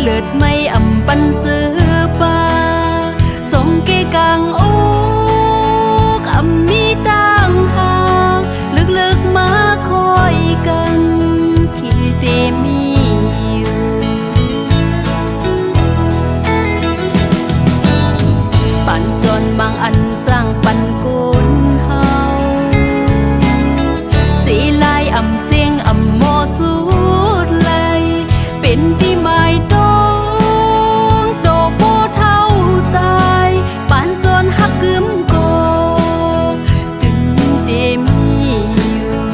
เลิศไม่อำปันซื้อปาสงเกกังโอ๊กอำมีต่างหางลึกๆมาคอยกันขี้เตมีอยู่ปันจนบางอันจ้างปันกุนเฮาสีลายอำเสียงอำโมสุดเลยเป็นที่หมายต้องโตโปเท่าตายปานจนหักกึมโกตึงเดมีอยู่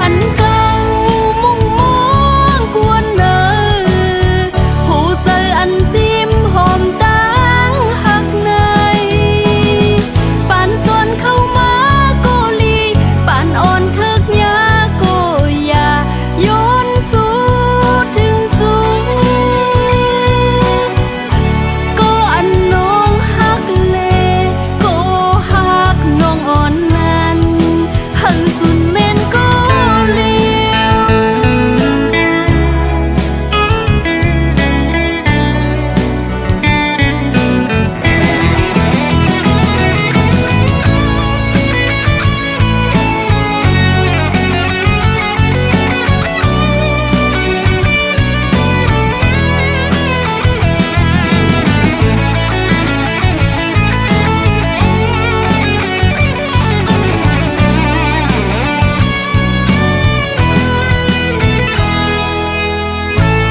อันเก่ามุ่งมองกวนเนอผู้เซออันซิมหอมตั้งหักในปานจนเข้ามาโกลีปานอ่อนทึกยาโกยาโยนสู่ถึงสูงก็อันน้องหักเลก็หักน้องอ่อนนั้นหันสุนเมนก็เลี้ยว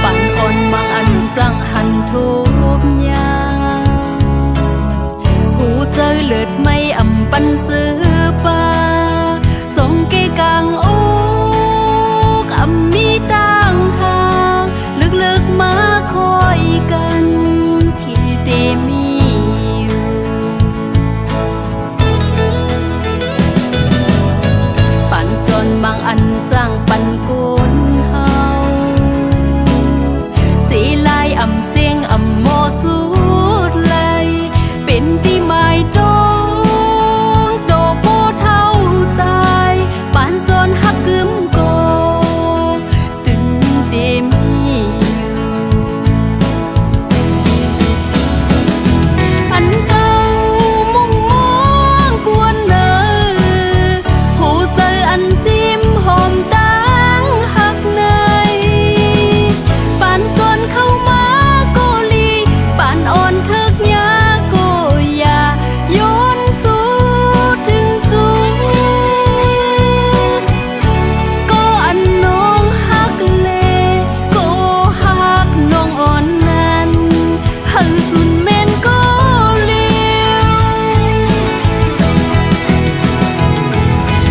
ปันอ่อนบางอันจังหันทุบยาหูเจอเลิศไม่อำปันซื้อปาสงเกกังโอ๊กอำมีต่างหางลึกๆมาคอยกันขี้เตมีอยู่ปันจนบางอันจ้างปันกุนเฮาสีลายอำเสียงอำโมสุดเลยเป็นที่หมายต้องโตโปเท่าตายปานจนหักกึมโกตึงเตมีอยู่อันเก่ามุ่งมองกวนเนอผู้เซออันซิมหอมตั้งหักในปานจนเข้ามาโกลีปานอ่อนทึกยาโกยาโยนสู่ถึงสูงก็อันน้องหักเลก็หักน้องอ่อนนั้นหันสุนเมนก็เลี้ยว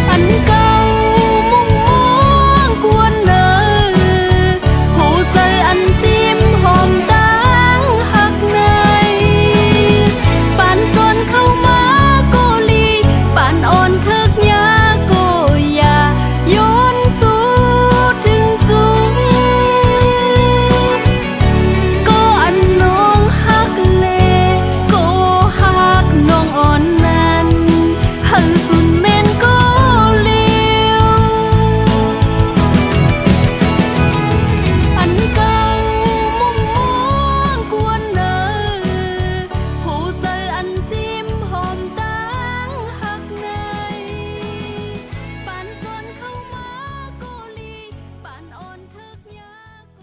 อันเก่ามุ่งมองกวนเนอผู้เซออันซิมหอมตั้งหักในปานจนเข้ามาโกลีปานอ่อนทึกยาโกยาโยนสู่ถึงสูงก็อันน้องหักเลก็หักน้องอ่อนนั้นหันสุนเมนก็เลี้ยวอันเก่ามุ่งมองกวนเนอผู้เซออันซิมหอมตั้งหักในปานจนเข้ามาโกลีปานอ่อนทึกยาโก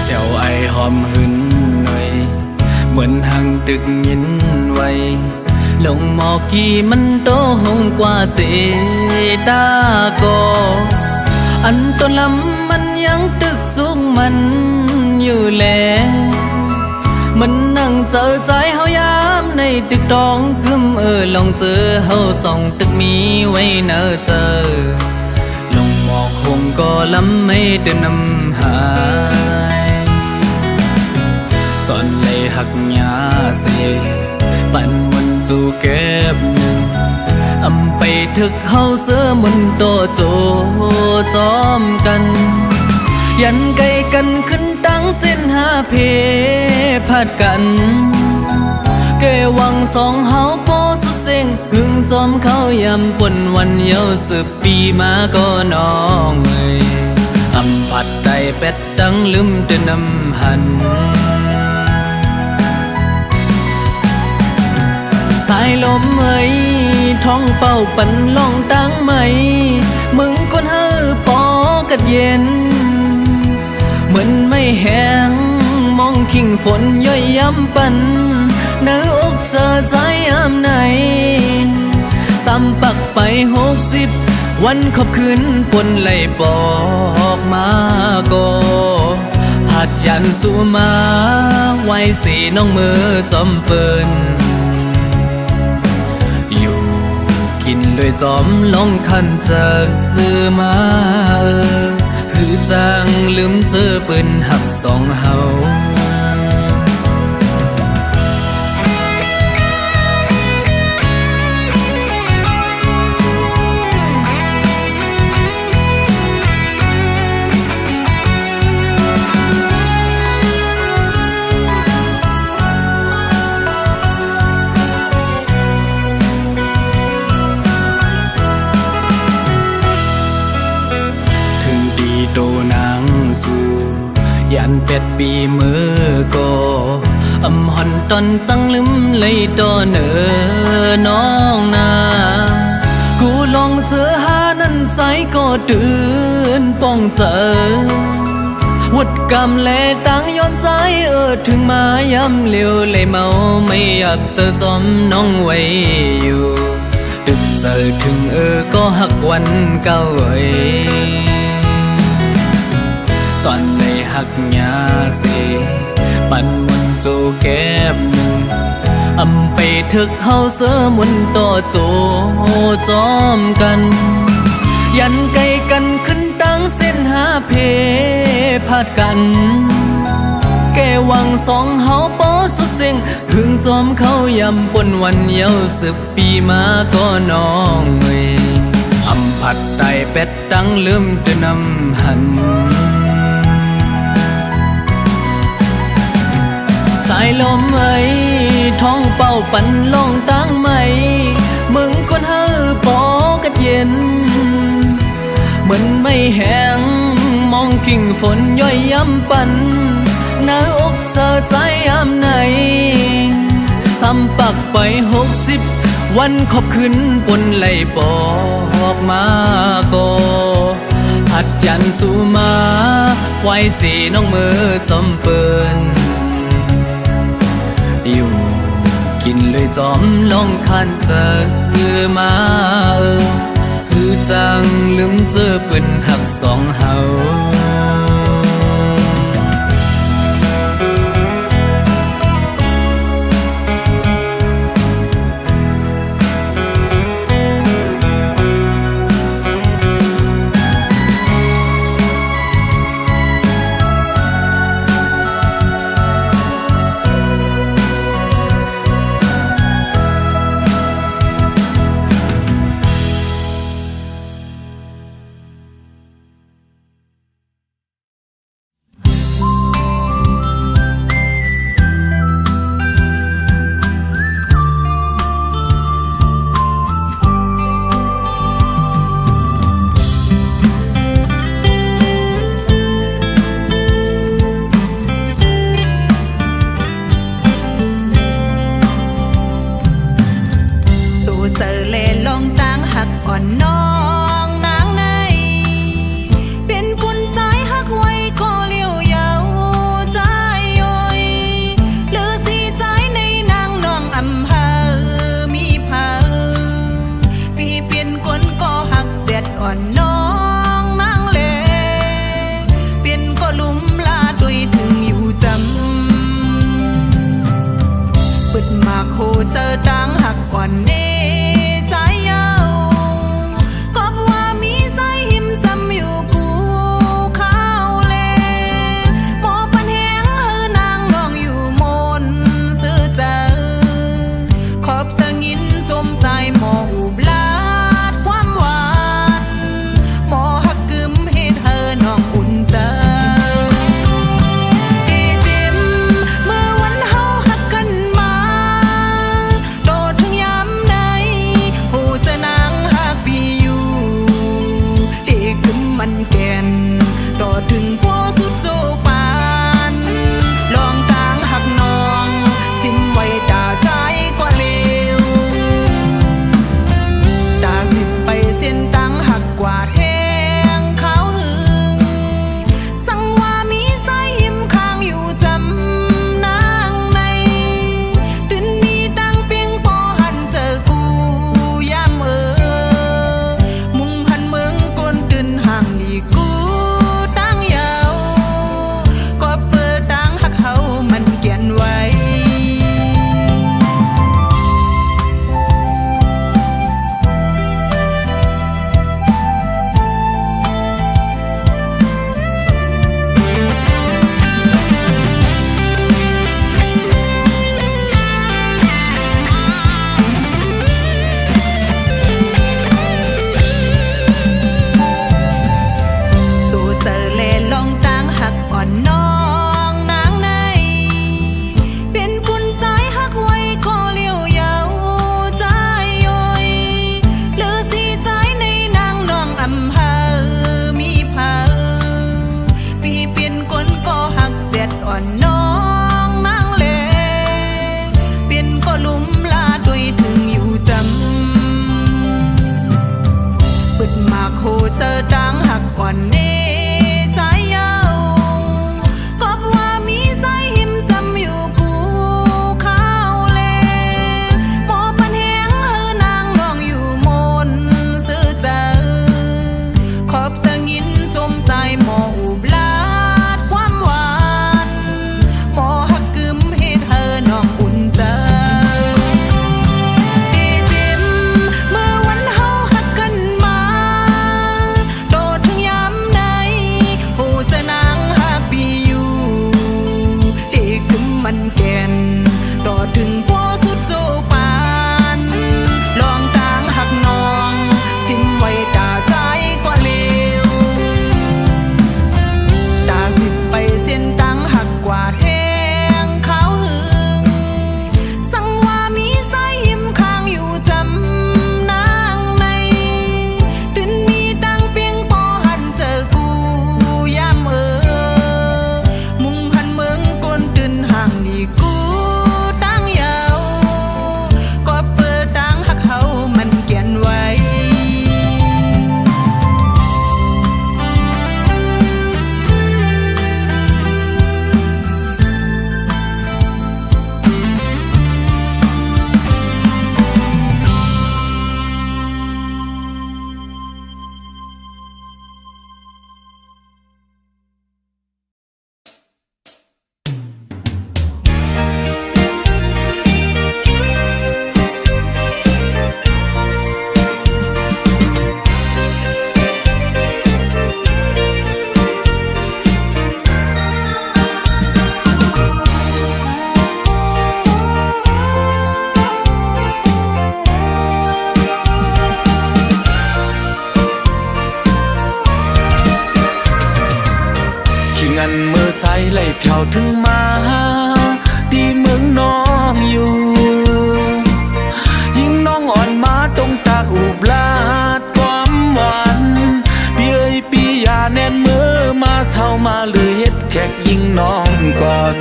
Xèo ai hòm hưn nơi Mượn hàng tự nhìn vầy Lòng mò kỳ mân tố hôm qua sẽ ta có Anh tôn lắm anh nhắn tức xuống mình như lẽ มันนั่งเจอใจเฮายามในตึกตองกึมลองเจอเฮาส่องตึกมีไว้เนอเจอลงหมอกคงก็ลำไม่เดินนำหายจอนเลยหักยาเสปันมันจูเก็บหนึ่งอำไปถึกเฮาเสือมันโตโจจอมกันยันไกลกันขึ้นตั้งเส้นหาเพพาดกันเกวังสองเฮาโปสุเซงหึงจอมเขายำปนวันเยา10 ปีมาก็น้องอำผัดไตเป็ดตั้งลืมเดินนำหันสายลมท้องเป่าปันล่องตั้งไหมมึงคนเฮอปอกัดเย็นเหมือนไม่แห้งมองขิงฝนย่อยย้ำปันเนื้ออกเจอใจยามไหนซ้ำปักไป60 วันขอบคืนปนไหลบอกมาก็ผาดยันสู่มาไว้สีน้องมือจอมเปิ้นอยู่กินเลยจอมลองคันเจอมาคือจังลืมเจอปืนหักสองเฮาโตนางสู่ยันเป็ดปีมือก็อำหอนตอนจังลืมเลยตอเนอน้องนากูลองเจอหานั่นใจก็ตื่นป้องเจอวัดกรรมแลตั้งย้อนใจถึงมาย้ำเลี้ยวเลยเมาไม่อยากเจอจอมน้องไว้อยู่ตึกเจอถึงก็หักวันเก่าจอนเลยหักยาเสปันมันโจแก็บหนึ่งอำไปถึกเฮาเสือมันต่อโจจอมกันยันไกลกันขึ้นตั้งเส้นหาเพพาดกันแกวังสองเฮาปอสุดเสียงหึงจอมเขายำปนวันเยา10 ปีมาก็น้องอำผัดไตเป็ดตั้งลืมเดินนำหันสายลมท้องเป่าปันล่องตั้งไหมมึงคนเฮอปอกัดเย็นเหมือนไม่แห้งมองกิ่งฝนย่อยย้ำปันหน้าอกเจอใจยามไหนซ้ำปักไป60 วันขอบคืนปนไหลบอกมาก็ผัดยันสู่มาไว้สีน้องมือจอมเปิ้นอยู่กินเลยจอมลองคันเจอมาคือจังลืมเจอปืนหักสองเฮา ผ่วถึงมาที่เมืองน้องอยู่ยิ่งน้องอ่อนมาตรงตากอุบลาดความหวานพี่เอ้ยพี่อย่าแน่นมือมาเศร้ามาหรือเฮ็ดแขกยิ่งน้องก่อน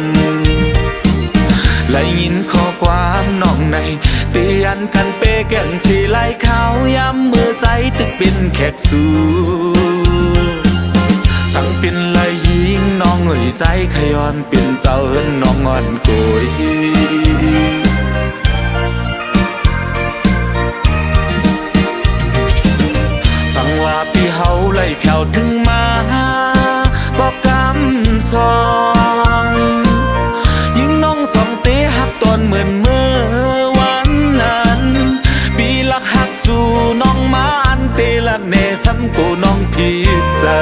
ไล่ยินข้อความน้องในเตือนกันเปแก่นสีไล่เขาย้ำมือใจตึกเป็นแขกสู่สั่งเป็นไล่ยิงน้องเอ่ยใจขย้อนเป็นเจ้าเอิ้นน้องอ่อนโกยสั่งว่าพี่เฮาไล่แผ่วถึงมาบอกกำสองยิ่งน้องสองเตะหักตอนเหมือนเมื่อวันนั้นปีลักหักสู่น้องมาอันเตละเนซ้ำกูน้องผิดเจอ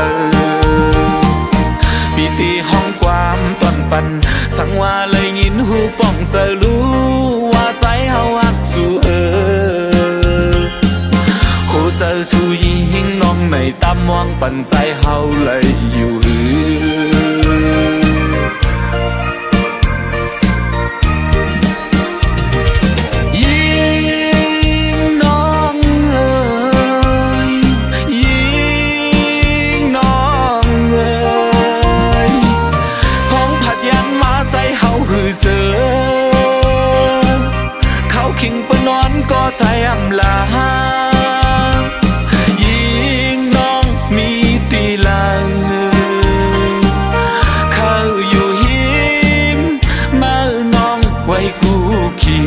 ปีตีห้องความตอนปันสั่งว่าเลยยินหูป้องเจอรู้ว่าใจเฮาหักสู่หูเจอสู่ยิงน้องในตามวางปันใจเฮาเลยอยู่คิงปนอนก็ใส่อำลายิงน้องมีตีลังเขาอยู่หิมมาน้องไว้กูขี่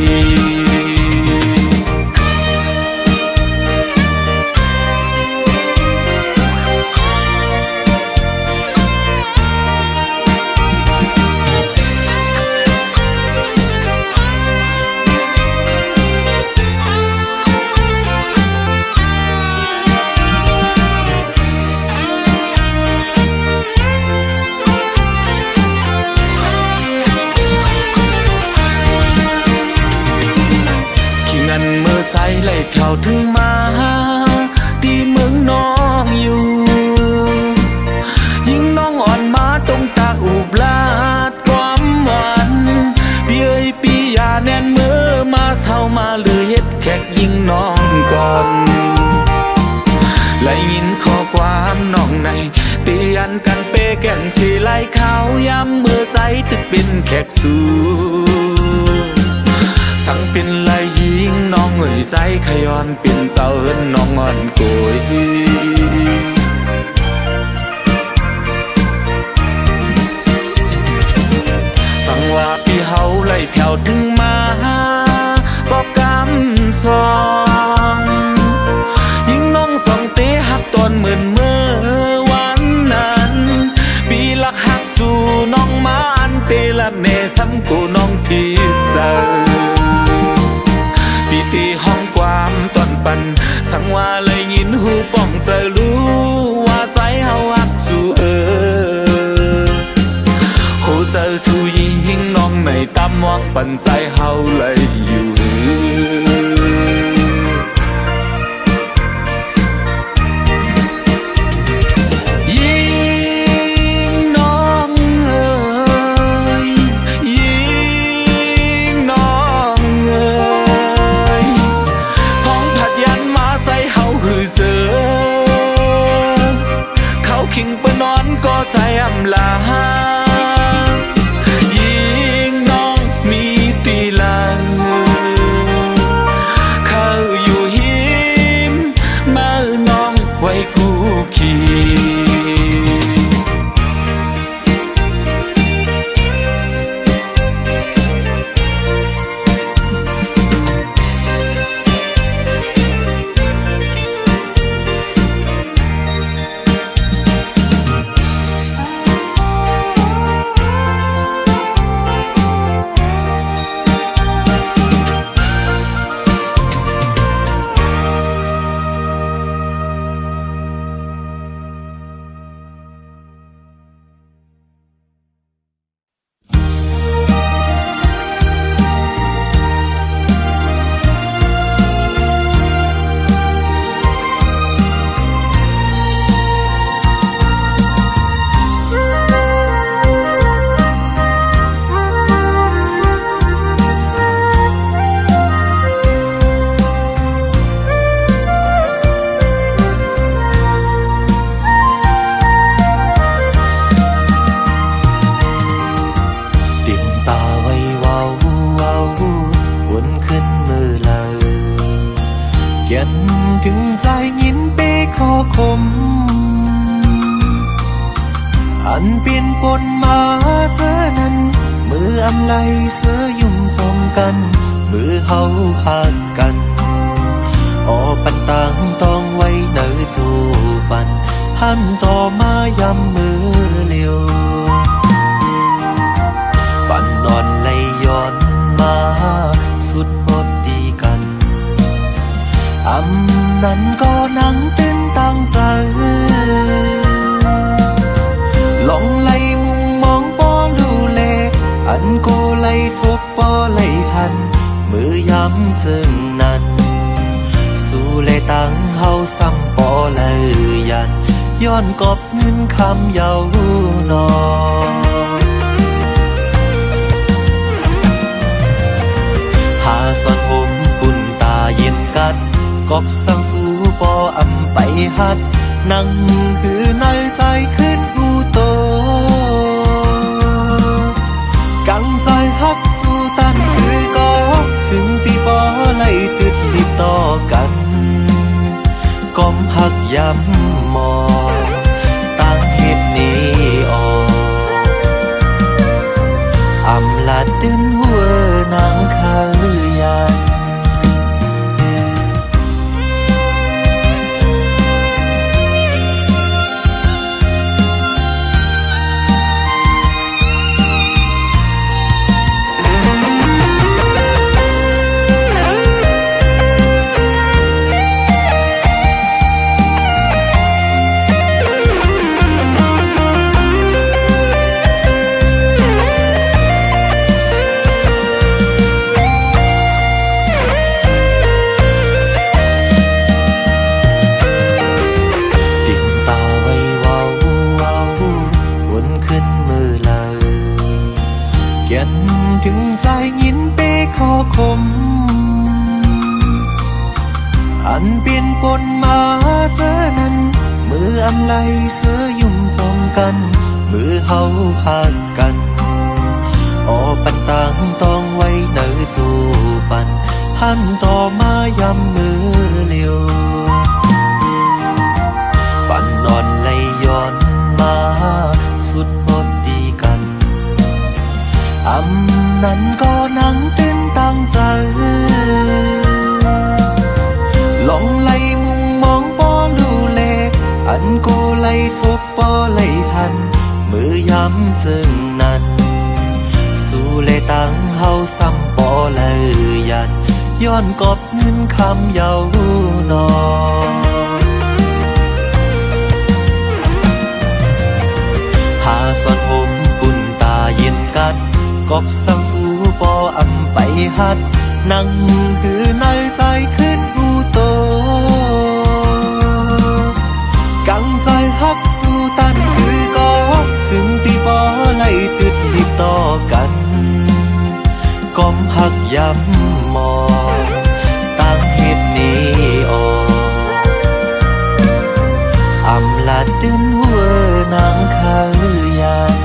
ใส่ไล่แผ่วถึงมาที่เมืองน้องอยู่ยิ่งน้องอ่อนมาตรงตากอุบลาดความหวานพี่เอ้ยพี่อย่าแน่นมือมาเศร้ามาหรือเฮ็ดแขกยิ่งน้องก่อนไล่ยินข้อความน้องในเตือนกันเปแก่นสีไล่เขาย้ำมือใจตึกเป็นแขกสู่สั่งเป็นไล่ยิงน้องเอ่ยใจขย้อนเป็นเจ้าเอิ้นน้องอ่อนโกยสั่งว่าพี่เฮาไล่แผ่วถึงมาบอกกำสองยิ่งน้องสองเตะหักตอนเหมือนเมื่อวันนั้นปีลักหักสู่น้องมาอันเตละเนซ้ำกูน้องผิดเจอปีตีห้องความตอนปันสั่งว่าเลยยินหูป้องเจอรู้ว่าใจเฮาหักสู่หูเจอสู่ยิงน้องในตามวางปันใจเฮาเลยอยู่คิงปนอนก็ใส่อำลายิงน้องมีตีลังเขาอยู่หิมมาน้องไว้กูขี่ ขียนถึงใจยินเปขอคมอันเปลี่ยนปนมาเจอนั้นมืออำไลเสือยุ่มสมกันมือเฮาหักกันออปันต่างต้องไว้เนอจูปันหันต่อมายำมือเลียวปันนอนไหลย้อนมาสุดหมดดีกันอำนั้นก็นั่งตื่นตั้งใจลองไล่มุมมองปอลูเลอันโกไล่ทบปอไล่หันมือย้ำจึงนั้นสู้เลยตั้งเฮาซ้ำปอเลยยันย้อนกอบเงินคำเยาวนอหาสอนผมปุ่นตาเย็นกัดกอบสั่งสู้ปออำไปหัดนั่งคือในใจขึ้นหูโตกังใจฮักสู้ตันคือก็ถึงตีปอไล่ติดรีบต่อกันก้มหักย้ำมองตั้งเหตุนี้ออกอำลาตื่นหัวนางขยันถึงใจยินเปขอคมอันเปลี่ยนปนมาเจอนั้นมืออำไลเสือยุ่มสมกันมือเฮาหักกันออปันต่างต้องไว้เนอจูปันหันต่อมายำมือเลียวปันนอนไหลย้อนมาสุดหมดดีกันอำนั้นก็นั่งตื่นตั้งใจลองไล่มุมมองปอลูเลอันโกไล่ทบปอไล่หันมือย้ำจึงนั้นสู้เลยตั้งเฮาซ้ำปอเลยยันย้อนกอบเงินคำเยาวนอหาสอนผมปุ่นตาเย็นกัดกอบสั่งสู้ปออำไปหัดนั่งคือในใจขึ้นหูโตกังใจฮักสู้ตันคือก็ถึงตีปอไล่ติดรีบต่อกันก้มหักย้ำมองตั้งเหตุนี้ออกอำลาตื่นหัวนางขยัน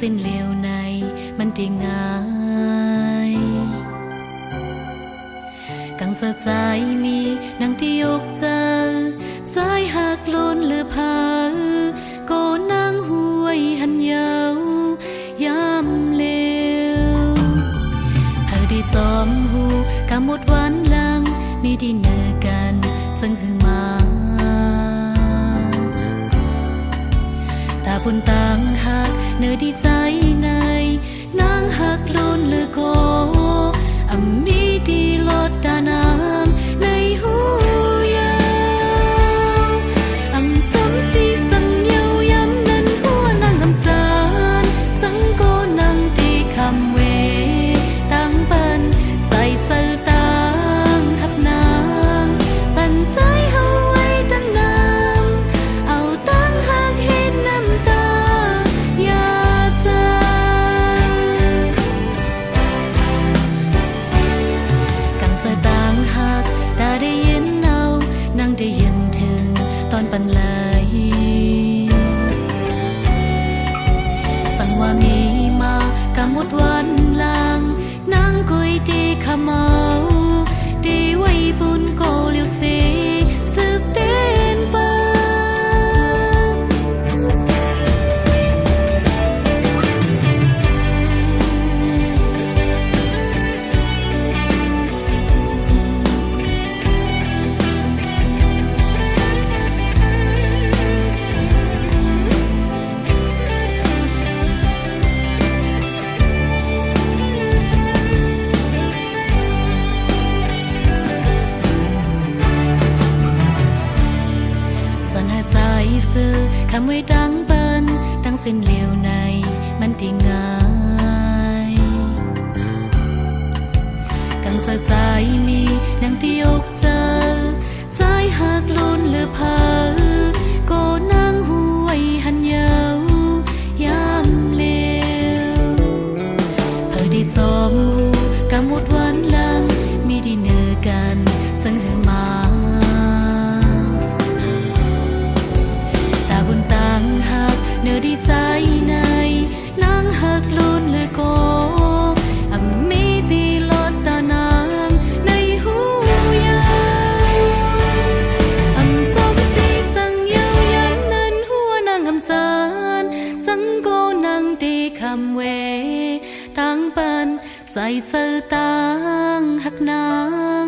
สิ้นเหลวในมันได้ง่ายกังสะใจนี้นังที่ยกเจอสายหักล้นเหลือพาก็นางห้วยหันยาวยำเลวเธอได้จอมหูกำหมดวันลา ดีเนอกันซึ่งหือมาตาบุญต่างหักเนื้อดีใจในนางหักล้นเลือโกมีดีลดตานางในหูยาวสมสีสังเยาย้ำนั้นหัวนางจานสังโกนางตีคำเวตั้งปันใส่เจอต่างหักนางปันใจเฮาไว้ตั้งนานเอาตั้งหักเห็นน้ำตาอย่าใจกังใส่ต่างหักตาได้ยินเอานางได้ยินถึงตอนปันเลยสั่งว่ามีมากำหมดวันลางนางกุยดีขะเมาดีไว้บุญโกเลียวสีสืบเต้นปังส่วนหาใจซื้อคำไว้ดังเปิ้นดังสิ้นเหลวในมันดีง่ายกังสะใจมีดังที่อกเจอใจหักล้นเหลือเพอโกนางหูไว้หันเยาวยามเลวเธอได้จอมหูกำหมดวันหลังมีดีเนอกันซึ่งหือมาตาบุญต่างหักเนื้อดีใจในนางหักล้นเหลือโกมีดีลดตานางในหูยาวสมสีสังเยาย้ำนั้นหัวนางจานสังโกนางดีคำเวตั้งปันใส่เจอต่างหักนาง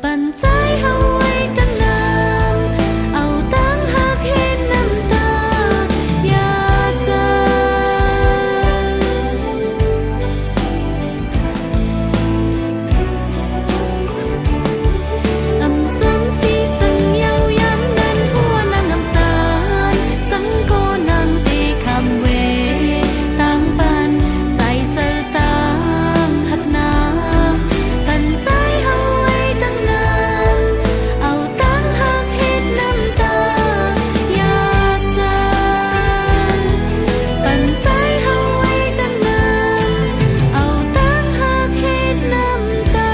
ปันใจเฮาไว้ตั้งนานเอาตั้งหักเห็นน้ำตาอย่าใจสมสีสังเยาย้ำนั้นหัวนางจานสังโกนางตีคำเวตั้งปันใส่เจอต่างหักนางปันใจเฮาไว้ตั้งนานเอาตั้งหักเห็นน้ำตาอย่าใจปันใจเฮาไว้ตั้งนานเอาตั้งหักเห็นน้ำตา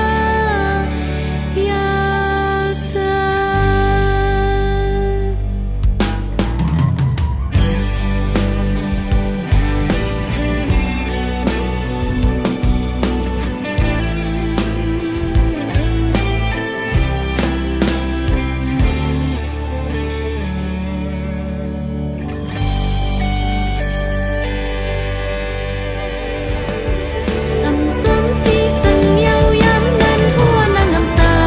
อย่าใจ สมสีสังเยาย้ำนั้นหัวนางจา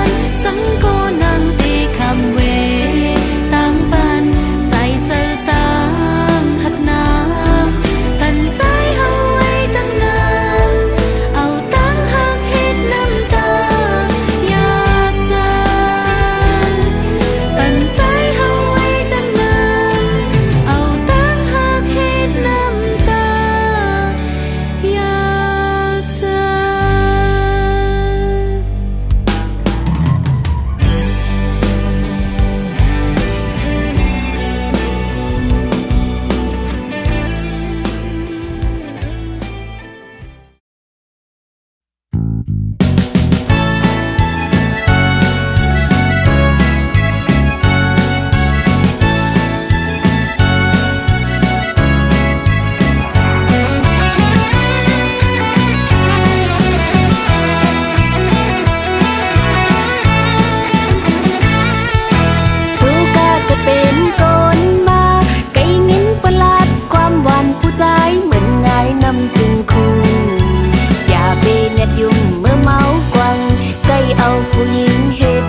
นสังโกนางตีคำเวตั้งปันใส่เจอต่างหักนางปันใจเฮาไว้ตั้งนานเอาตั้งหักเห็นน้ำตาอย่าใจปันใจเฮาไว้ตั้งนานเอาตั้งหักเห็นน้ำตาอย่าใจ ผู้หญิงเฮ็ด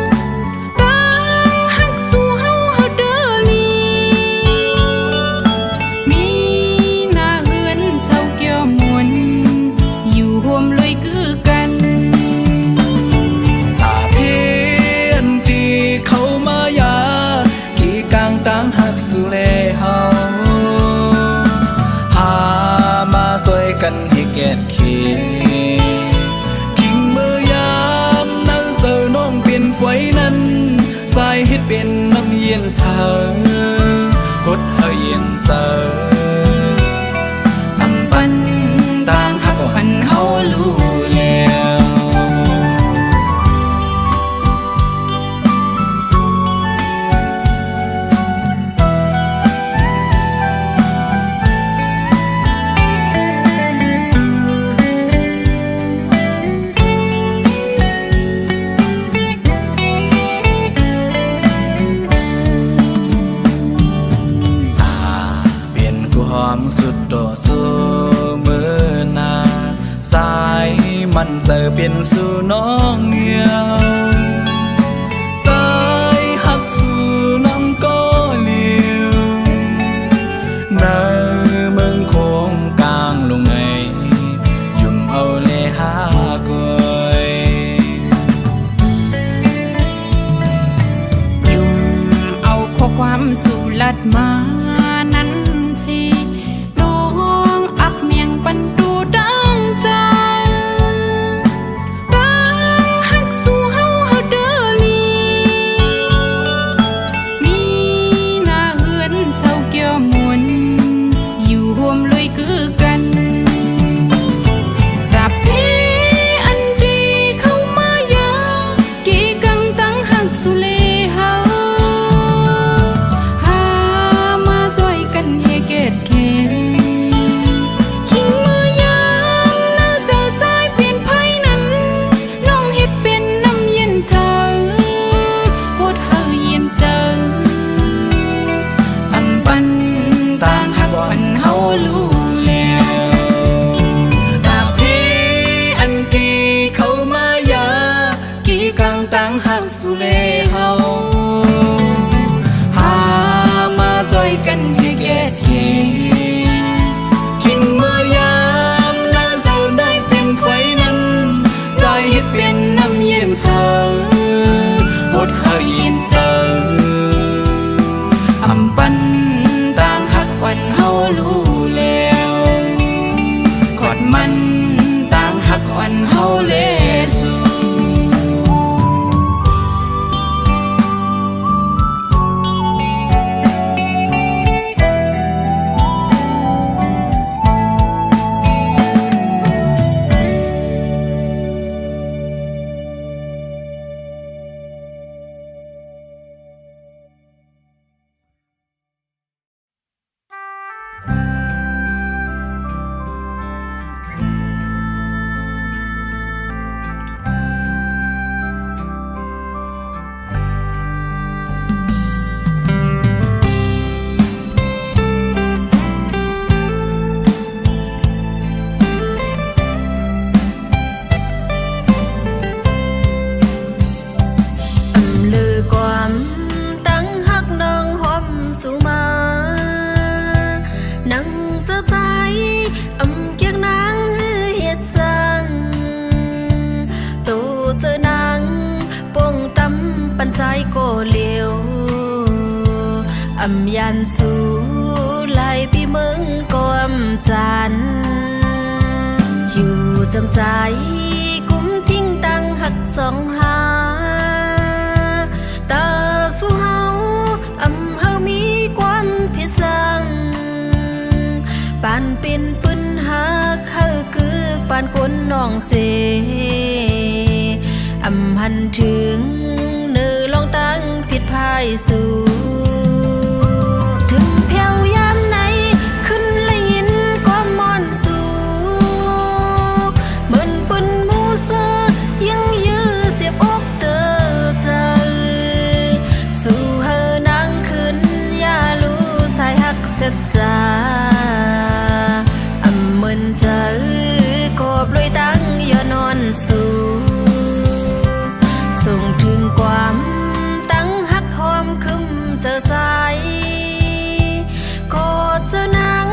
สายเฮ็ดเป็นน้ำเย็นเสาหดเฮาเย็นเสาอำปันต่างหักปันเฮารู้แล้ว ความสุดโตสู้มือนาสายมันเสือเป็นสู่น้องเหี่ยวสายหักสู่น้องก็เลี้ยวในเมืองโคงกลางลงไงยุ่มเอาเลยหากอยยุ่มเอาข้อความสู่ลัดมานั้นปันดูดังใจรังหักสู่เฮาเด้อลีมีหน้าเฮือนเศร้าเกี่ยวมวนอยู่ร่วมเลยคือกันรับพี่อันดีเข้ามายากี่กังตั้งหักสู่เลเฮาหามาจอยกันเฮเกตเคตั้งหักสู่เลเฮาหามาซอยกันให้แก่เทชิงเมื่อยามน่าจะได้เป็นไฟนั้นใจเฮ็ดเป็นน้ำเย็นเธอหดเฮาเย็นเจออำปันต่างหักวันเฮารู้แล้วกอดมันต่างหักวันเฮาเลสู่อำยันสู่ไล่พี่เมืองกอมจันอยู่จำใจกุ้มทิ้งตังหักสองหาตาสู่เฮาอำเฮามีความพิสังปานเป็นปืนหาเข้าคือปานคนน้องเสอำหันถึงเนื้อลองตั้งผิดพายสู่ถึงเพียวยามไหนขึ้นเลยยินความมอนสู่เหมือนปืนมูเซอยังยื้อเสียบอกเตอเจอสู่เฮอนางขึ้นอย่ารู้สายหักเสียจาอำเหมือนเจอขอบเลยตั้งอย่านอนสู่ส่งถึงความตั้งหักหอมคึมเจอใจก็เจอนัง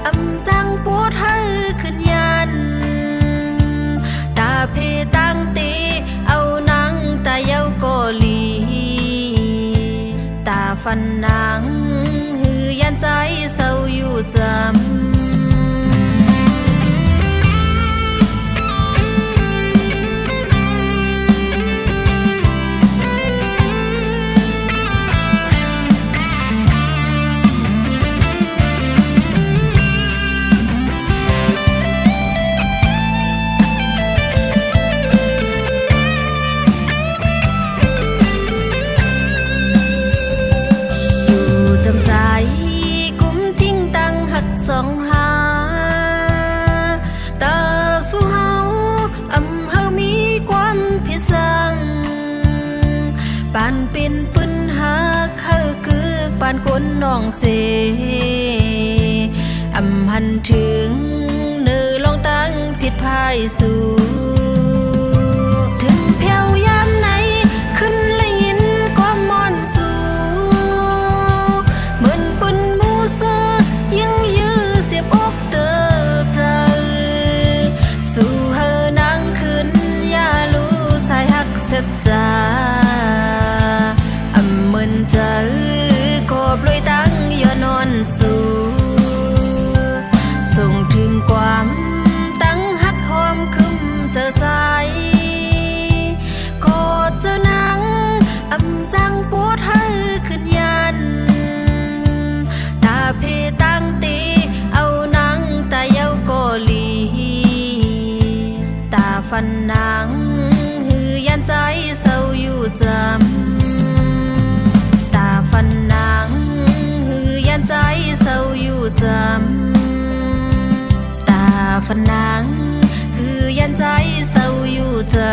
อำจังปวดให้ขึ้นยันตาเพตั้งตีเอานังตาเย้าก็ลีตาฟันนางหือยันใจเศร้าอยู่จำ สองหาตาสู้เฮาเฮามีความพิสังปานเป็นปืนหาเขาคือปานคนน้องเสหันถึงเนื้อลองตั้งผิดพายสู่ถึงเพียวยามไหนขึ้นและยินความมอนสู่เหมือนปืนมูเซอยังยื้อเสียบอกเตอเธอสู่เฮอนางขึ้นอย่ารู้สายหักเสียจาเหมือนเจอขอบลอยตั้งย้อนนอนสู่ส่งถึงความตั้งหักหอมคึมเจอใจกอดเจอนังจังปวดให้ขึ้นยันตาเพตั้งตีเอานังตาเย้าก็ลีตาฟันนังหือยันใจเศร้าอยู่จำตาฟันนังหือยันใจเศร้าอยู่จำฝันนางคือยันใจเศร้าอยู่จำ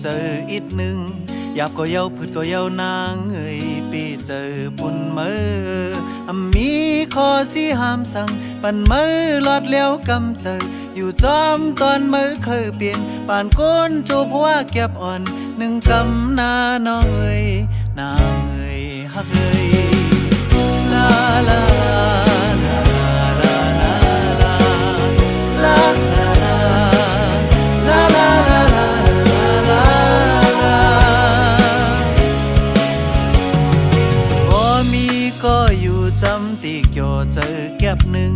เจออีกหนึ่งอยากก็เย้าพืดก็เย้านางเอ้ยปีเจอปุ่นมือมีข้อสิห้ามสั่งปั่นมือหลอดแล้วกำเจออยู่จอมตอนมือเคยเปลี่ยนป่านก้นจูบว่าเก็บอ่อนหนึ่งกำหน้าน้องเอ้ยนางเอ้ยฮักเอ้ยลาลาลาลาลาลาลาลาก็อยู่จำตีเกี่ยวเจอแก็บหนึ่ง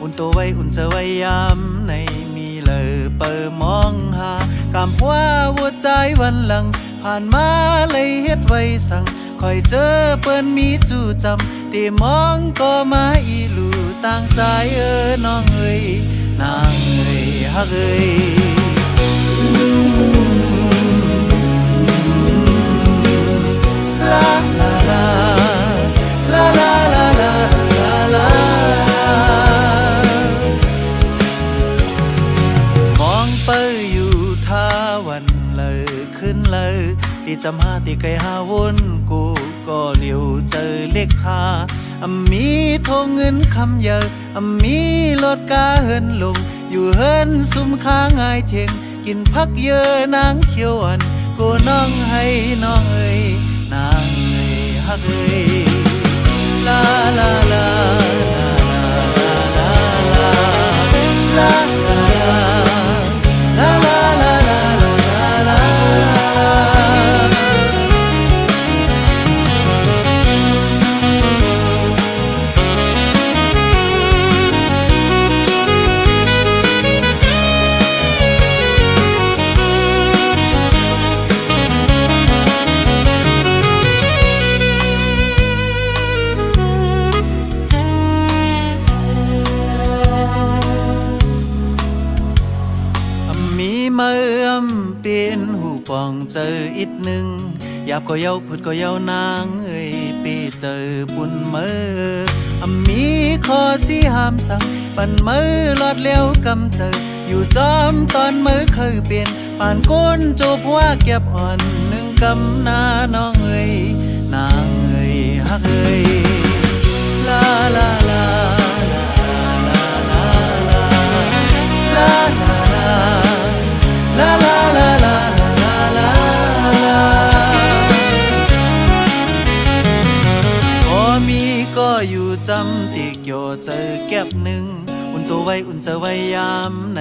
อุ่นตัวไว้อุ่นจะไว้ยามในมีเลยเปิดมองหากำว่าหัวใจวันหลังผ่านมาเลยเฮ็ดไว้สั่งคอยเจอเปิ้นมีจู่จำตีมองก็มาอีลูต่างใจน้องเอ้ยนางเอ้ยฮักเอ้ยลาลาลาลาลาลาลาลามองไปอยู่ท่าวันเลยขึ้นเลยที่จำหาที่ไกลหาวนกูก็เหลียวเจอเล็กทามีทงเงินคำเยอะมีรถกาเฮินลงอยู่เฮินซุ่มค้างายเทงกินพักเยอะนางเขียวอันกูน้องให้น้องเอ้ยนางเอ้ยฮักเอ้ยลาลาลาลาลาลาลาลาลาลาลาลาลาลาลาเป็นหูปองเจออีกหนึ่งอยากก็เย้าพูดก็เย้านางเอ้ยปีเจอปุ่นมือมีข้อสิห้ามสั่งปั่นมือหลอดแล้วกำเจออยู่จอมตอนมือเคยเปลี่ยนป่านก้นจูบว่าเก็บอ่อนหนึ่งกำหน้าน้องเอ้ยน นางเอ้ยฮักเอ้ยลาลาลาลาลาลาลาลาลาลาลาลาลาลาลาลาพอมีก็อยู่จำติเกี่ยวเจอแก็บหนึ่งอุ่นตัวไว้อุ่นจะไว้ยามใน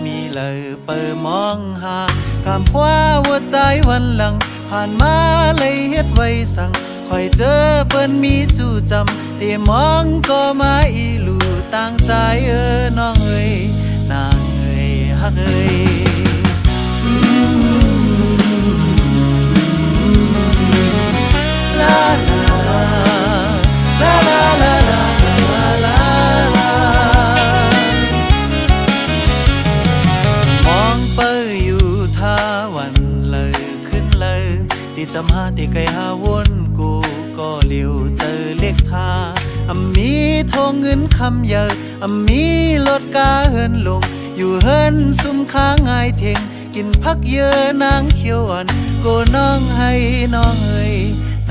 มีเลยเปิดมองหากามคว้าหัวใจวันหลังผ่านมาเลยเฮ็ดไว้สั่งคอยเจอเปิ้นมีจู่จำได้มองก็มาอีลูต่างใจน้องเอ้ยนางเอ้ยฮักเอ้ยลาลาลาลาลาลาลาลามองเปยอยู่ท่าวันเลยขึ้นเลยที่จำหาที่ไกลหาวนกูก็เลี้ยวเจอเล็กทามีทองเงินคำเยอะมีรถกาเฮินลงอยู่เฮินซุ่มค้างง่ายเทงกินพักเยอะนางเขียวอ่อนกูน้องให้น้องเอ้ย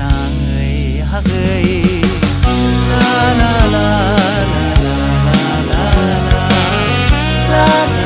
นางเอ้ยฮักเอ้ยลาลาลาลาลาลาลาลาลา